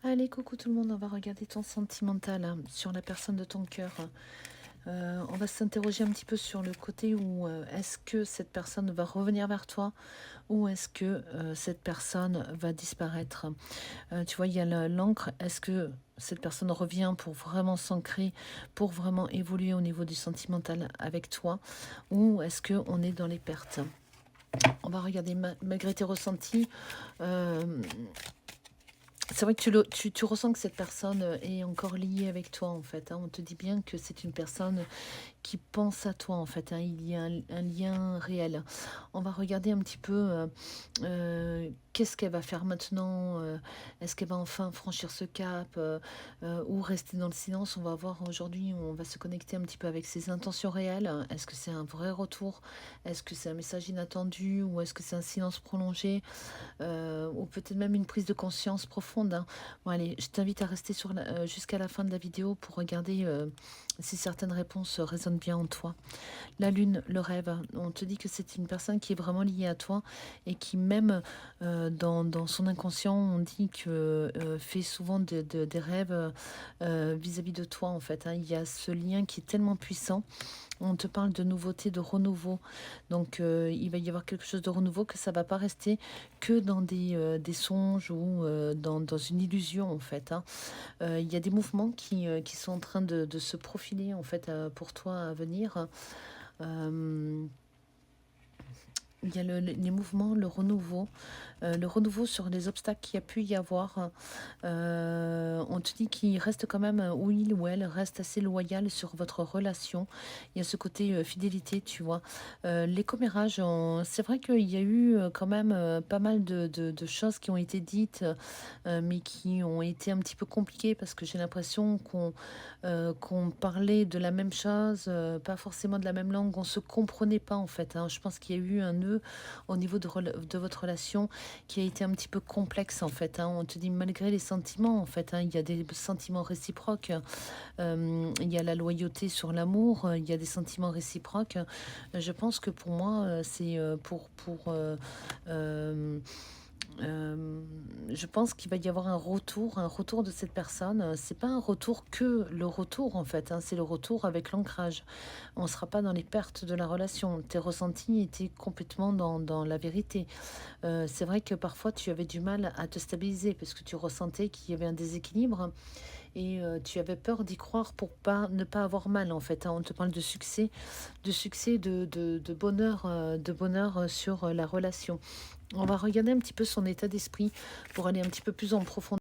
Allez, coucou tout le monde, on va regarder ton sentimental sur la personne de ton cœur. On va s'interroger un petit peu sur le côté où est-ce que cette personne va revenir vers toi ou est-ce que cette personne va disparaître. Tu vois, il y a l'encre. Est-ce que cette personne revient pour vraiment s'ancrer, pour vraiment évoluer au niveau du sentimental avec toi, ou est-ce qu'on est dans les pertes? On va regarder malgré tes ressentis. C'est vrai que tu ressens que cette personne est encore liée avec toi, en fait. On te dit bien que c'est une personne qui pense à toi, en fait. Il y a un lien réel. On va regarder un petit peu qu'est-ce qu'elle va faire maintenant. Est-ce qu'elle va enfin franchir ce cap ou rester dans le silence? On va voir aujourd'hui, on va se connecter un petit peu avec ses intentions réelles. Est-ce que c'est un vrai retour? Est-ce que c'est un message inattendu? Ou est-ce que c'est un silence prolongé? Ou peut-être même une prise de conscience profonde. Bon, allez, je t'invite à rester jusqu'à la fin de la vidéo pour regarder si certaines réponses résonnent bien en toi. La lune, le rêve, on te dit que c'est une personne qui est vraiment liée à toi et qui même dans son inconscient, on dit que fait souvent des rêves vis-à-vis de toi, en fait. Il y a ce lien qui est tellement puissant. On te parle de nouveauté, de renouveau. Donc, il va y avoir quelque chose de renouveau, que ça va pas rester que dans des songes ou dans une illusion, en fait. Il y a des mouvements qui sont en train de se profiler, en fait, pour toi à venir. Euh, il y a les mouvements, le renouveau sur les obstacles qu'il y a pu y avoir. On te dit qu'il reste quand même, ou il ou elle reste assez loyal sur votre relation. Il y a ce côté fidélité, tu vois. Les commérages, c'est vrai qu'il y a eu quand même pas mal de choses qui ont été dites, mais qui ont été un petit peu compliquées parce que j'ai l'impression qu'on parlait de la même chose, pas forcément de la même langue, on se comprenait pas en fait. Je pense qu'il y a eu un nœud au niveau de votre relation qui a été un petit peu complexe en fait. On te dit malgré les sentiments en fait, il y a des sentiments réciproques, il y a la loyauté sur l'amour, il y a des sentiments réciproques. Je pense que pour moi, c'est euh, je pense qu'il va y avoir un retour de cette personne. C'est pas un retour que le retour en fait, c'est le retour avec l'ancrage. On ne sera pas dans les pertes de la relation. Tes ressentis étaient complètement dans la vérité. C'est vrai que parfois tu avais du mal à te stabiliser parce que tu ressentais qu'il y avait un déséquilibre et tu avais peur d'y croire pour ne pas avoir mal en fait. On te parle de succès, de bonheur sur la relation. On va regarder un petit peu son état d'esprit pour aller un petit peu plus en profondeur.